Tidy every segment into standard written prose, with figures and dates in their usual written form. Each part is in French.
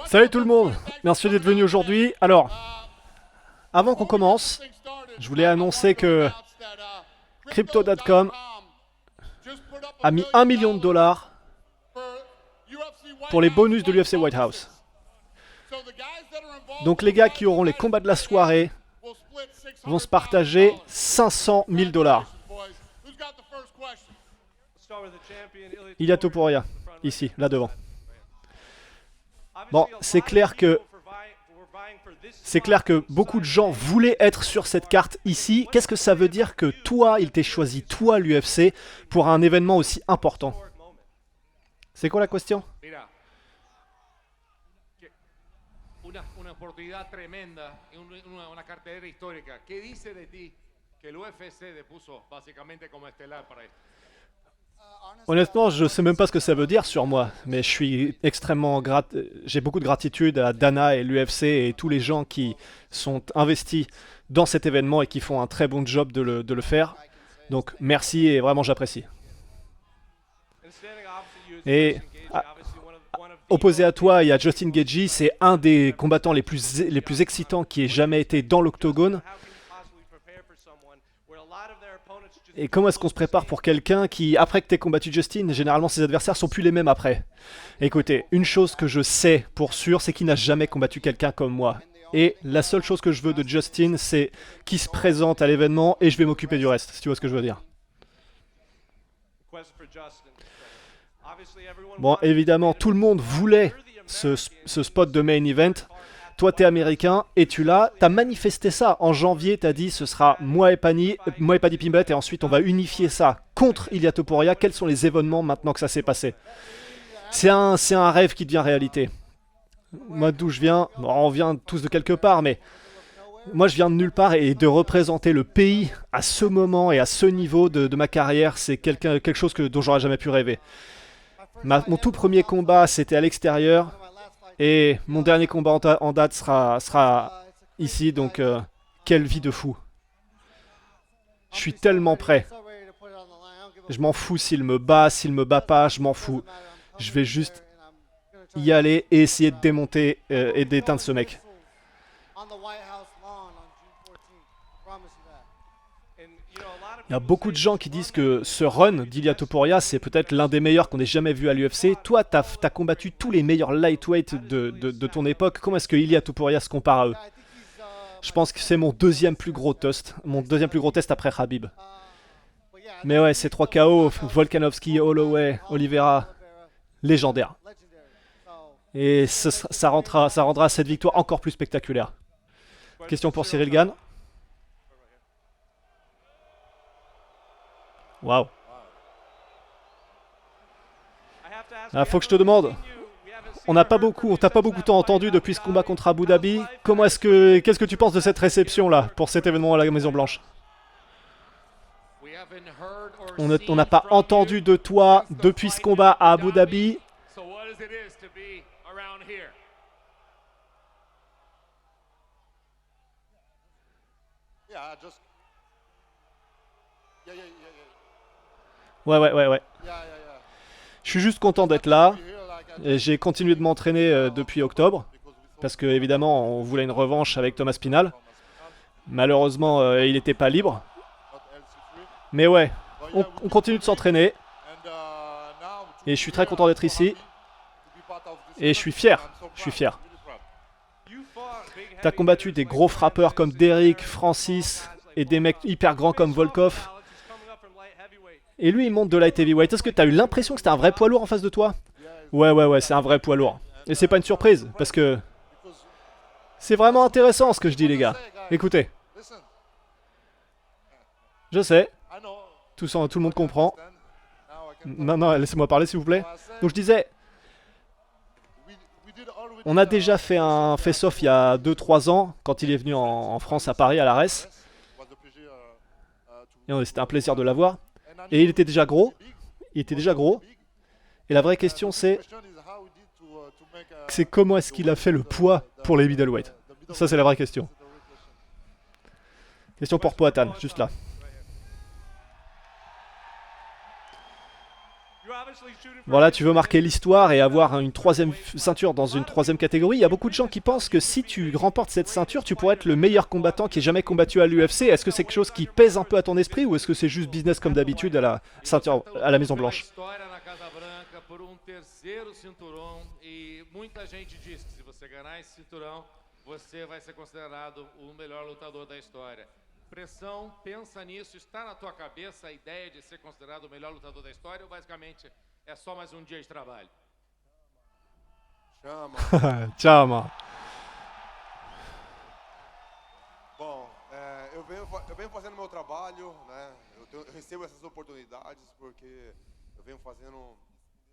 Salut tout le monde, merci d'être venu aujourd'hui. Alors, avant qu'on commence, je voulais annoncer que Crypto.com a mis 1 million de dollars pour les bonus de l'UFC White House. Donc les gars qui auront les combats de la soirée vont se partager 500 000 dollars. Il y a Topuria, ici, là devant. Bon, c'est clair que beaucoup de gens voulaient être sur cette carte ici. Qu'est-ce que ça veut dire que toi, il t'ait choisi, toi, l'UFC, pour un événement aussi important? C'est quoi la question? Una oportunidad tremenda, una cartelera histórica. ¿Qué dice de ti que el UFC te puso básicamente como estelar para esto? Honnêtement, je sais même pas ce que ça veut dire sur moi, mais je suis extrêmement j'ai beaucoup de gratitude à Dana et l'UFC et tous les gens qui sont investis dans cet événement et qui font un très bon job de le faire. Donc merci et vraiment j'apprécie. Et opposé à toi, il y a Justin Gaethje, c'est un des combattants les plus excitants qui ait jamais été dans l'octogone. Et comment est-ce qu'on se prépare pour quelqu'un qui, après que t'aies combattu Justin, généralement ses adversaires sont plus les mêmes après? Écoutez, une chose que je sais pour sûr, c'est qu'il n'a jamais combattu quelqu'un comme moi. Et la seule chose que je veux de Justin, c'est qu'il se présente à l'événement et je vais m'occuper du reste, si tu vois ce que je veux dire. Bon, évidemment, tout le monde voulait ce spot de main event. Toi, t'es américain et tu l'as. T'as manifesté ça en janvier. T'as dit ce sera moi et Paddy Pimblett et ensuite on va unifier ça contre Ilia Topuria. Quels sont les événements maintenant que ça s'est passé? C'est un rêve qui devient réalité. Moi, d'où je viens, bon, on vient tous de quelque part, mais moi je viens de nulle part et de représenter le pays à ce moment et à ce niveau de ma carrière, c'est quelque chose dont j'aurais jamais pu rêver. Mon tout premier combat, c'était à l'extérieur. Et mon dernier combat en date sera ici, donc quelle vie de fou. Je suis tellement prêt. Je m'en fous s'il me bat pas, je m'en fous. Je vais juste y aller et essayer de démonter et d'éteindre ce mec. Il y a beaucoup de gens qui disent que ce run d'Ilia Topuria, c'est peut-être l'un des meilleurs qu'on ait jamais vu à l'UFC. Toi, t'as combattu tous les meilleurs lightweights de ton époque. Comment est-ce que Ilia Topuria se compare à eux? Je pense que c'est mon deuxième plus gros test. Mon deuxième plus gros test après Khabib. Mais ouais, c'est 3 KO. Volkanovski, Holloway, Oliveira. Légendaire. Et ça rendra cette victoire encore plus spectaculaire. Question pour Cyril Gane. Waouh. Ah, faut que je te demande. On t'a pas beaucoup tant entendu depuis ce combat contre Abu Dhabi. Qu'est-ce que tu penses de cette réception là pour cet événement à la Maison Blanche? On n'a pas entendu de toi depuis ce combat à Abu Dhabi. Ouais. Je suis juste content d'être là. J'ai continué de m'entraîner depuis octobre. Parce que, évidemment, on voulait une revanche avec Thomas Spinal. Malheureusement, il n'était pas libre. Mais ouais, on continue de s'entraîner. Et je suis très content d'être ici. Et je suis fier. T'as combattu des gros frappeurs comme Derrick, Francis et des mecs hyper grands comme Volkov. Et lui, il monte de light heavyweight. Est-ce que t'as eu l'impression que c'était un vrai poids lourd en face de toi? Ouais, c'est un vrai poids lourd. Et c'est pas une surprise, parce que c'est vraiment intéressant ce que je dis, les gars. Écoutez. Je sais. Tout le monde comprend. Non, laissez-moi parler, s'il vous plaît. Donc je disais, on a déjà fait un face-off il y a 2-3 ans, quand il est venu en France, à Paris, à l'Ares. Et c'était un plaisir de l'avoir. Et il était déjà gros. Et la vraie question c'est comment est-ce qu'il a fait le poids pour les middleweight. Ça c'est la vraie question. Question pour Poatan, juste là. Voilà, tu veux marquer l'histoire et avoir une troisième ceinture dans une troisième catégorie. Il y a beaucoup de gens qui pensent que si tu remportes cette ceinture, tu pourrais être le meilleur combattant qui ait jamais combattu à l'UFC. Est-ce que c'est quelque chose qui pèse un peu à ton esprit ou est-ce que c'est juste business comme d'habitude à la ceinture, à la Maison Blanche? Você vai ser considerado o melhor lutador da história. Pressão, pensa nisso, está na tua cabeça a ideia de ser considerado o melhor lutador da história ou basicamente é só mais um dia de trabalho? Chama. Chama. Bom, eu venho fazendo meu trabalho, né? Eu recebo essas oportunidades porque eu venho fazendo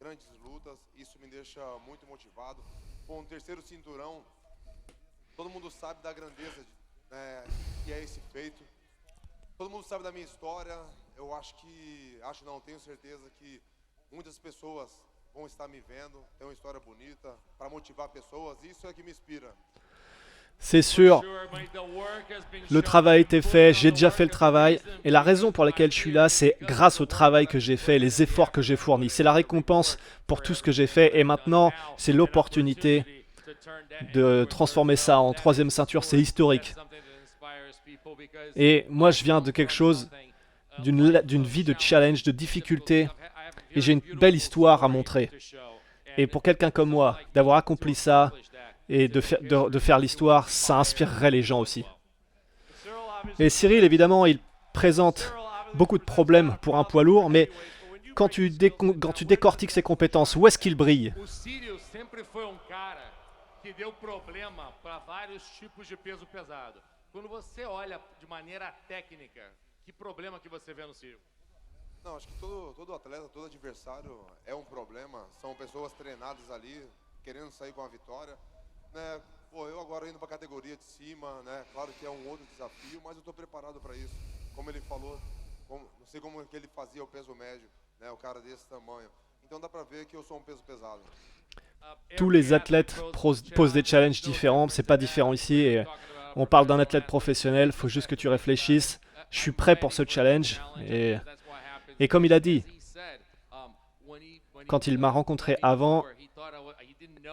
grandes lutas. Isso me deixa muito motivado. Com um terceiro cinturão, todo mundo sabe da grandeza que é esse feito. Todo mundo sabe da minha história. Eu tenho certeza que muitas pessoas vão estar me vendo. Tem uma história bonita para motivar pessoas. Isso é que me inspira. C'est sûr, le travail a été fait, j'ai déjà fait le travail, et la raison pour laquelle je suis là, c'est grâce au travail que j'ai fait, les efforts que j'ai fournis. C'est la récompense pour tout ce que j'ai fait, et maintenant, c'est l'opportunité de transformer ça en troisième ceinture, c'est historique. Et moi, je viens de quelque chose, d'une vie de challenge, de difficulté, et j'ai une belle histoire à montrer. Et pour quelqu'un comme moi, d'avoir accompli ça, et de faire l'histoire, ça inspirerait les gens aussi. Et Cyril, évidemment, il présente beaucoup de problèmes pour un poids lourd, mais quand tu décortiques ses compétences, où est-ce qu'il brille? Que deu problema para vários tipos de peso pesado. Quando você olha de maneira técnica, que problema que você vê no Ciro? Não, acho que todo atleta, todo adversário é um problema. São pessoas treinadas ali, querendo sair com a vitória. Né? Pô, eu agora indo para a categoria de cima, né? Claro que é um outro desafio, mas eu estou preparado para isso. Como ele falou, não sei como que ele fazia o peso médio, né? O cara desse tamanho. Então dá para ver que eu sou um peso pesado. Tous les athlètes posent des challenges différents, c'est pas différent ici, et on parle d'un athlète professionnel, faut juste que tu réfléchisses. Je suis prêt pour ce challenge, et comme il a dit, quand il m'a rencontré avant,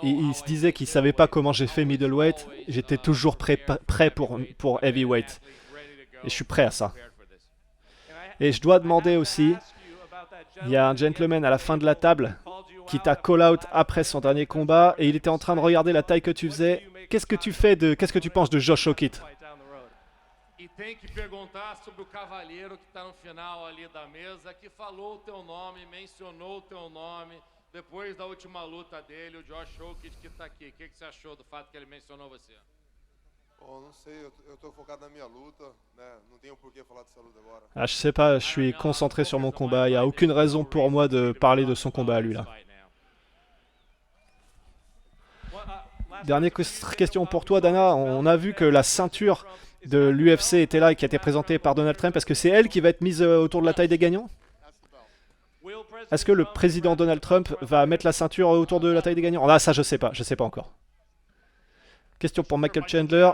il se disait qu'il savait pas comment j'ai fait middleweight, j'étais toujours prêt pour heavyweight, et je suis prêt à ça. Et je dois demander aussi, il y a un gentleman à la fin de la table qui t'a call out après son dernier combat et il était en train de regarder la taille que tu faisais. Qu'est-ce que tu penses de Josh O'Keefe? E tem que perguntar sobre o cavalheiro que está no final ali da mesa, que falou o teu nome, mencionou o teu nome depois da última luta dele, o Josh O'Keefe que está aqui. O que você achou do fato que ele mencionou você? Bon, não sei, eu tô focado na minha luta, né? Não tenho por que falar dessa luta agora. Ah, je sais pas, je suis concentré sur mon combat. Il n'y a aucune raison pour moi de parler de son combat à lui là. Dernière question pour toi, Dana. On a vu que la ceinture de l'UFC était là et qui a été présentée par Donald Trump. Est-ce que c'est elle qui va être mise autour de la taille des gagnants? Est-ce que le président Donald Trump va mettre la ceinture autour de la taille des gagnants? Ah, ça je sais pas encore. Question pour Michael Chandler.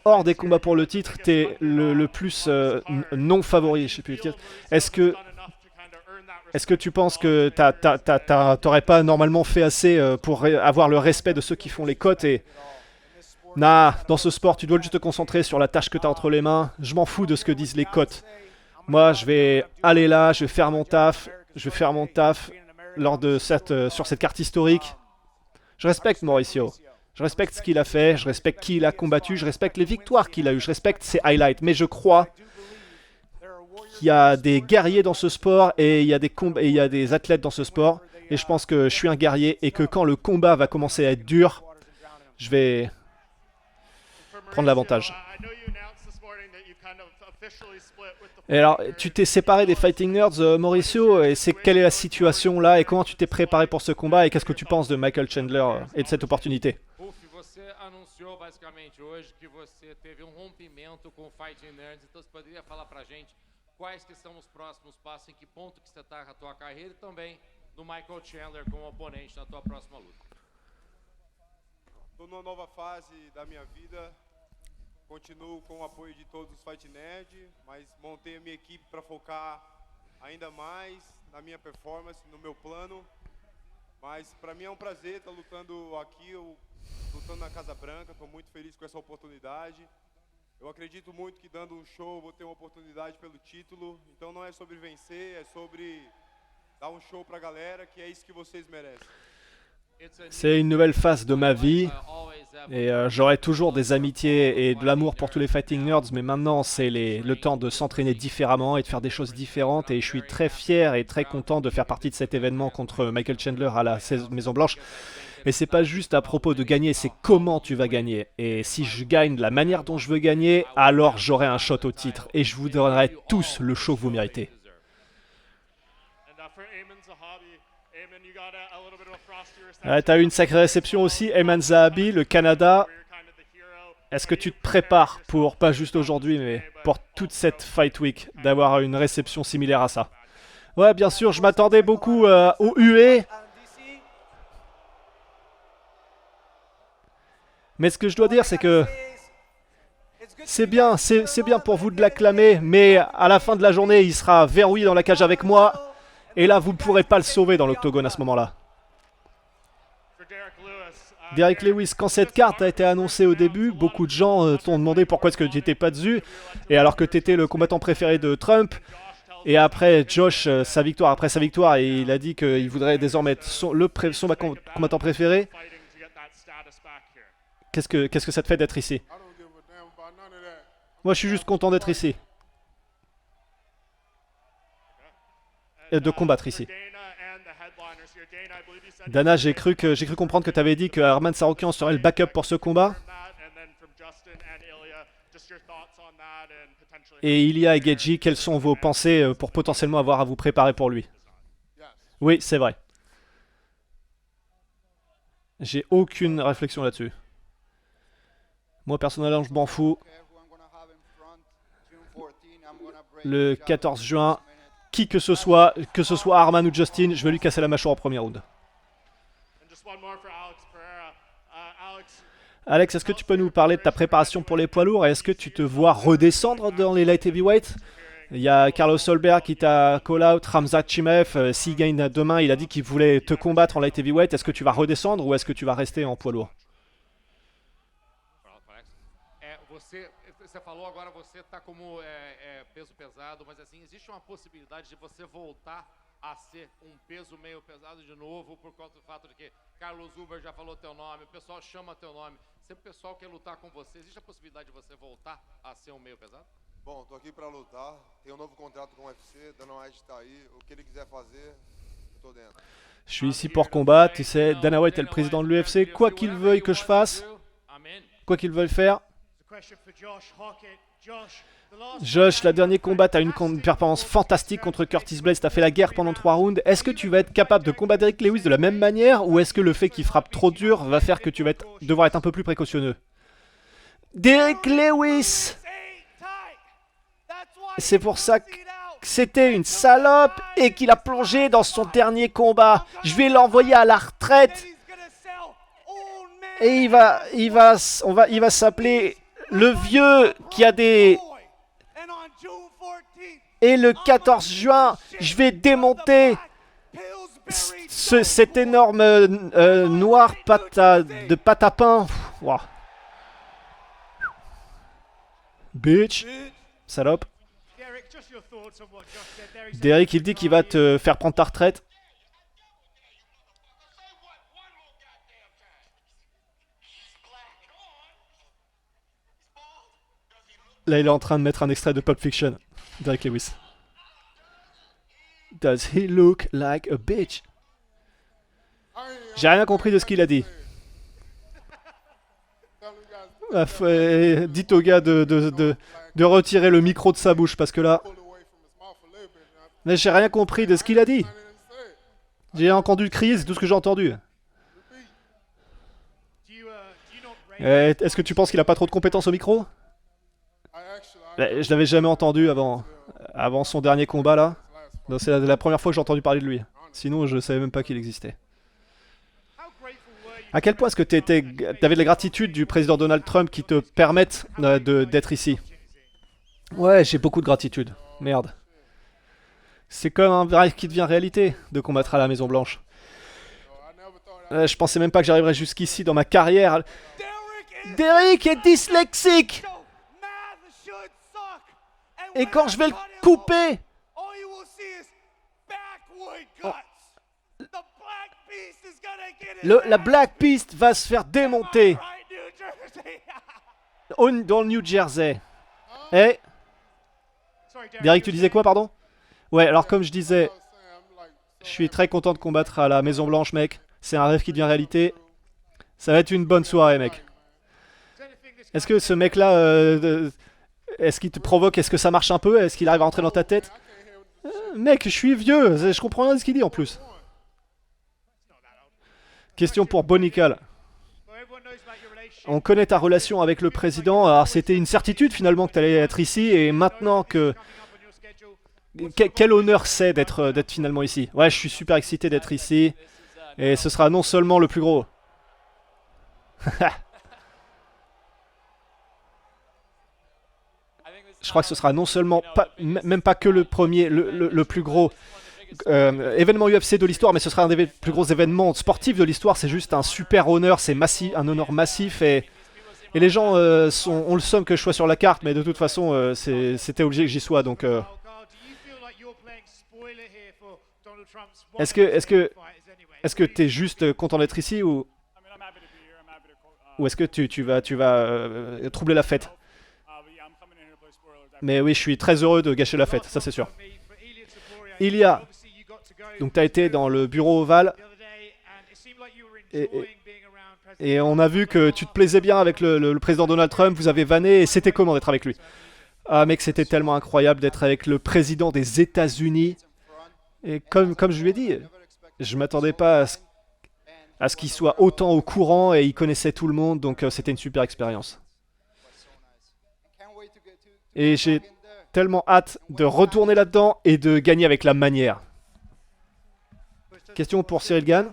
Hors des combats pour le titre, t'es le plus non favori, je sais plus le titre. Est-ce que tu penses que t'aurais pas normalement fait assez pour avoir le respect de ceux qui font les cotes et... Nah, dans ce sport, tu dois juste te concentrer sur la tâche que t'as entre les mains. Je m'en fous de ce que disent les cotes. Moi, je vais aller là, je vais faire mon taf. Lors de sur cette carte historique. Je respecte Mauricio. Je respecte ce qu'il a fait, je respecte qui il a combattu, je respecte les victoires qu'il a eues, je respecte ses highlights. Mais je crois qu'il y a des guerriers dans ce sport et il y a des athlètes dans ce sport. Et je pense que je suis un guerrier et que quand le combat va commencer à être dur, je vais prendre l'avantage. Et alors, tu t'es séparé des Fighting Nerds, Mauricio, et quelle est la situation là et comment tu t'es préparé pour ce combat et qu'est-ce que tu penses de Michael Chandler et de cette opportunité? Você anunciou basicamente hoje que você teve rompimento com o Fighting Nerds, então você poderia falar pra gente quais que são os próximos passos, em que ponto que você está na tua carreira e também do Michael Chandler como oponente na tua próxima luta? Estou numa nova fase da minha vida, continuo com o apoio de todos os Fight Nerd, mas montei a minha equipe para focar ainda mais na minha performance, no meu plano. Mas para mim é um prazer estar lutando aqui, lutando na Casa Branca. Estou muito feliz com essa oportunidade. Eu acredito muito que dando um show vou ter uma oportunidade pelo título. Então não é sobre vencer, é sobre dar um show pra galera, que é isso que vocês merecem. C'est une nouvelle phase de ma vie et j'aurai toujours des amitiés et de l'amour pour tous les fighting nerds, mais maintenant c'est le temps de s'entraîner différemment et de faire des choses différentes, et je suis très fier et très content de faire partie de cet événement contre Michael Chandler à la Maison Blanche. Et c'est pas juste à propos de gagner, c'est comment tu vas gagner. Et si je gagne de la manière dont je veux gagner, alors j'aurai un shot au titre et je vous donnerai tous le show que vous méritez. T'as eu une sacrée réception aussi, Ayman Zahabi, le Canada. Est-ce que tu te prépares pour, pas juste aujourd'hui, mais pour toute cette Fight Week, d'avoir une réception similaire à ça? Ouais, bien sûr, je m'attendais beaucoup au UE. Mais ce que je dois dire, c'est que c'est bien pour vous de l'acclamer, mais à la fin de la journée, il sera verrouillé dans la cage avec moi, et là, vous ne pourrez pas le sauver dans l'octogone à ce moment-là. Derek Lewis, quand cette carte a été annoncée au début, beaucoup de gens t'ont demandé pourquoi est-ce que tu n'étais pas dessus, et alors que tu étais le combattant préféré de Trump. Et après Josh, sa victoire, et il a dit qu'il voudrait désormais être son combattant préféré. Qu'est-ce que ça te fait d'être ici? Moi, je suis juste content d'être ici. Et de combattre ici. Dana, j'ai cru comprendre que tu avais dit que Arman Tsarukyan serait le backup pour ce combat. Et Ilya et Geji, quelles sont vos pensées pour potentiellement avoir à vous préparer pour lui? Oui, c'est vrai. J'ai aucune réflexion là-dessus. Moi, personnellement, je m'en fous. Le 14 juin, qui que ce soit Arman ou Justin, je vais lui casser la mâchoire au premier round. Alex, est-ce que tu peux nous parler de ta préparation pour les poids lourds, et est-ce que tu te vois redescendre dans les light heavyweight? Il y a Carlos Solberg qui t'a call out, Khamzat Chimaev, s'il gagne demain, il a dit qu'il voulait te combattre en light heavyweight. Est-ce que tu vas redescendre ou est-ce que tu vas rester en poids lourd? Você falou agora, você está como peso pesado, mas assim, existe uma possibilidade de você voltar a ser peso meio pesado de novo por conta do fato de que Carlos Uber já falou teu nome, o pessoal chama teu nome, sempre o pessoal quer lutar com você. Existe a possibilidade de você voltar a ser meio pesado? Bom, tô aqui para lutar, tenho um novo contrato com o UFC, Dana White tá aí, o que ele quiser fazer, eu tô dentro. Je suis ici pour combattre, tu sais, Dana White est le président de l'UFC, quoi qu'il veuille que je fasse, quoi qu'il veuille faire. Josh, la dernier combat, t'as une performance fantastique contre Curtis Blades, t'as fait la guerre pendant 3 rounds. Est-ce que tu vas être capable de combattre Derek Lewis de la même manière, ou est-ce que le fait qu'il frappe trop dur va faire que tu vas devoir être un peu plus précautionneux? Derek Lewis! C'est pour ça que c'était une salope et qu'il a plongé dans son dernier combat. Je vais l'envoyer à la retraite. Et il va s'appeler le vieux qui a des... Et le 14 juin, je vais démonter cet énorme noir de pâte à pain. Wow. Bitch. Salope. Derek, il dit qu'il va te faire prendre ta retraite. Là, il est en train de mettre un extrait de Pulp Fiction. Derek Lewis. Does he look like a bitch? J'ai rien compris de ce qu'il a dit. Dites au gars de retirer le micro de sa bouche parce que là... Mais j'ai rien compris de ce qu'il a dit. J'ai entendu crier, c'est tout ce que j'ai entendu. Est-ce que tu penses qu'il a pas trop de compétences au micro? Je l'avais jamais entendu avant son dernier combat là. C'est la première fois que j'ai entendu parler de lui. Sinon je savais même pas qu'il existait. À quel point est-ce que t'avais de la gratitude du président Donald Trump qui te permettent d'être ici? Ouais, j'ai beaucoup de gratitude. Merde. C'est comme un rêve qui devient réalité de combattre à la Maison Blanche. Je pensais même pas que j'arriverais jusqu'ici dans ma carrière. Derrick est dyslexique. Et quand je vais le couper, la Black Beast va se faire démonter dans le New Jersey. Et Derrick, tu disais quoi, pardon? Ouais, alors comme je disais, je suis très content de combattre à la Maison Blanche, mec. C'est un rêve qui devient réalité. Ça va être une bonne soirée, mec. Est-ce que ce mec-là, est-ce qu'il te provoque? Est-ce que ça marche un peu? Est-ce qu'il arrive à rentrer dans ta tête? Mec, je suis vieux, je comprends rien de ce qu'il dit en plus. Question pour Bonical. On connaît ta relation avec le président, alors c'était une certitude finalement que tu allais être ici, et maintenant que... Quel honneur c'est d'être finalement ici. Ouais, je suis super excité d'être ici, et ce sera non seulement le plus gros. Je crois que ce sera non seulement, même pas que le premier, le plus gros événement UFC de l'histoire, mais ce sera un des plus gros événements sportifs de l'histoire. C'est juste un super honneur, c'est massif, un honneur massif, et les gens ont le somme que je sois sur la carte, mais de toute façon, c'était obligé que j'y sois, donc... Est-ce que t'es juste content d'être ici, ou est-ce que tu vas troubler la fête? Mais oui, je suis très heureux de gâcher la fête, ça c'est sûr. Ilya, donc tu as été dans le bureau ovale, et on a vu que tu te plaisais bien avec le président Donald Trump, vous avez vanné, et c'était comment d'être avec lui? Ah mec, c'était tellement incroyable d'être avec le président des États-Unis. Et comme je lui ai dit, je m'attendais pas à ce qu'il soit autant au courant, et il connaissait tout le monde, donc c'était une super expérience. Et j'ai tellement hâte de retourner là-dedans et de gagner avec la manière. Question pour Cyril Gane.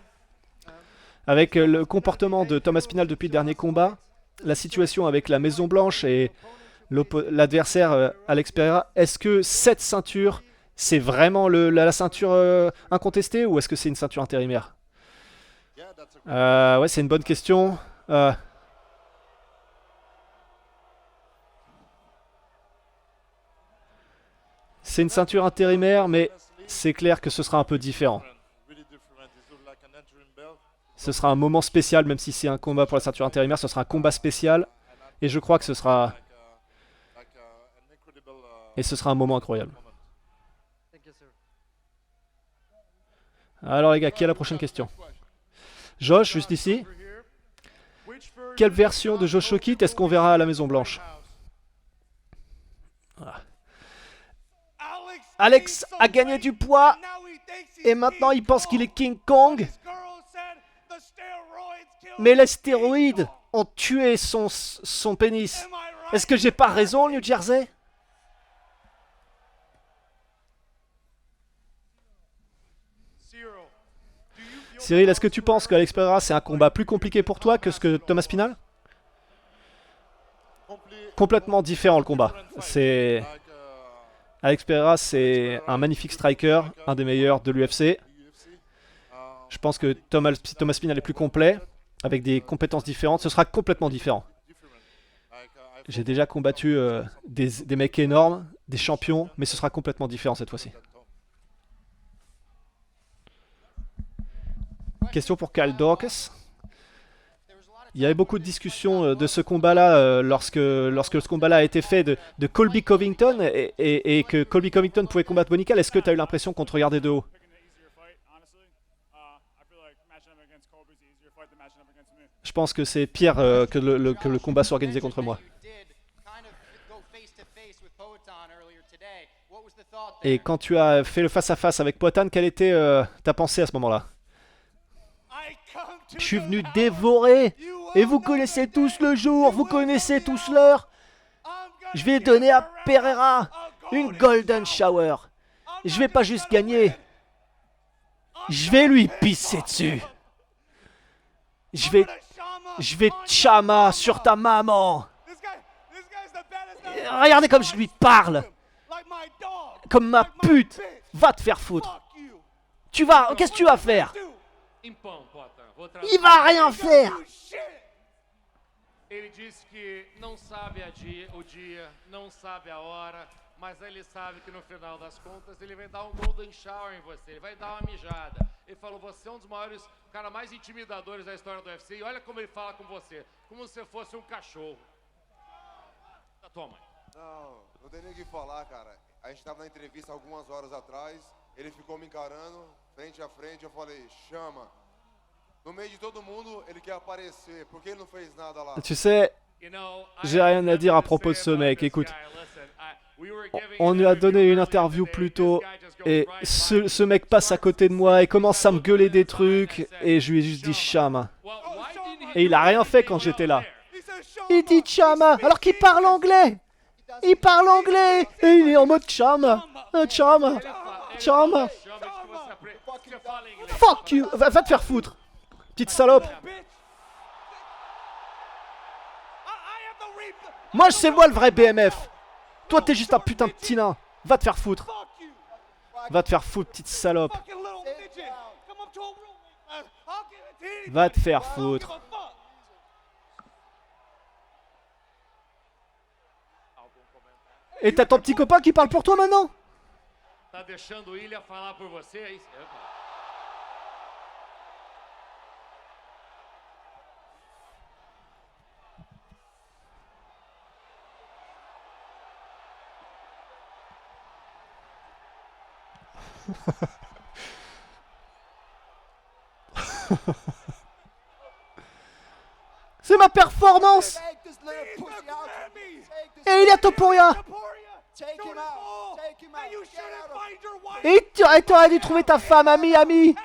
Avec le comportement de Thomas Pinal depuis le dernier combat, la situation avec la Maison Blanche et l'adversaire Alex Pereira, est-ce que cette ceinture, c'est vraiment la ceinture incontestée, ou est-ce que c'est une ceinture intérimaire? Ouais, c'est une bonne question. C'est une ceinture intérimaire, mais c'est clair que ce sera un peu différent. Ce sera un moment spécial, même si c'est un combat pour la ceinture intérimaire, ce sera un combat spécial. Et je crois que ce sera... Et ce sera un moment incroyable. Alors les gars, qui a la prochaine question? Josh, juste ici. Quelle version de Josh Shockit est-ce qu'on verra à la Maison Blanche? Voilà. Alex a gagné du poids, et maintenant il pense qu'il est King Kong. Mais les stéroïdes ont tué son pénis. Est-ce que j'ai pas raison, New Jersey? Cyril, est-ce que tu penses qu'Alex Pereira c'est un combat plus compliqué pour toi que ce que Thomas Pinal? Complètement différent le combat. Alex Pereira c'est un magnifique striker, un des meilleurs de l'UFC. Je pense que Thomas Pinal est plus complet, avec des compétences différentes. Ce sera complètement différent. J'ai déjà combattu des mecs énormes, des champions, mais ce sera complètement différent cette fois-ci. Question pour Kyle Dorcas. Il y avait beaucoup de discussions de ce combat-là lorsque ce combat-là a été fait de Colby Covington et que Colby Covington pouvait combattre Bonical. Est-ce que tu as eu l'impression qu'on te regardait de haut? Je pense que c'est pire que le combat soit organisé contre moi. Et quand tu as fait le face-à-face avec Poatan, quelle était ta pensée à ce moment-là? Je suis venu dévorer, et vous connaissez tous le jour, vous connaissez tous l'heure. Je vais donner à Pereira une Golden Shower. Je vais pas juste gagner, je vais lui pisser dessus. Je vais chama sur ta maman. Regardez comme je lui parle. Comme ma pute. Va te faire foutre. Tu vas... Qu'est-ce que tu vas faire? Impão, Potan. Il va rien faire. Ele disse que não sabe o dia, não sabe a hora, mas ele sabe que no final das contas ele vai dar um golden shower em você, ele vai dar uma mijada. Ele falou, você é um dos maiores, cara mais intimidadores da história do UFC, e olha como ele fala com você, como se você fosse um cachorro. Toma. Não tem nem o que falar, cara. A gente tava na entrevista algumas horas atrás, ele ficou me encarando, frente a frente, eu falei, chama. No meio de todo mundo, ele quer aparecer, porque ele não fez nada lá. Tu sais, j'ai rien à dire à propos de ce mec. Écoute, on lui a donné une interview plus tôt et ce mec passe à côté de moi et commence à me gueuler des trucs et je lui ai juste dit chama. Et il a rien fait quand j'étais là. Il dit chama alors qu'il parle anglais. Il parle anglais et il est en mode chama, chama, chama. Fuck you, va te faire foutre, petite salope. Moi c'est moi le vrai BMF. Toi t'es juste un putain de petit nain. Va te faire foutre. Va te faire foutre, petite salope. Va te faire foutre. Et t'as ton petit copain qui parle pour toi maintenant? Tá deixando o Ilha falar por você, é isso? C'est ma performance. Et il est à Topuria. Et t'aurais dû trouver ta femme à Miami.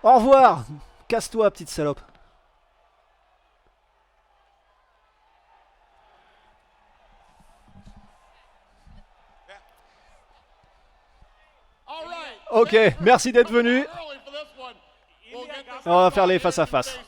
Au revoir. Casse-toi, petite salope. Ok, merci d'être venu. On va faire les face à face.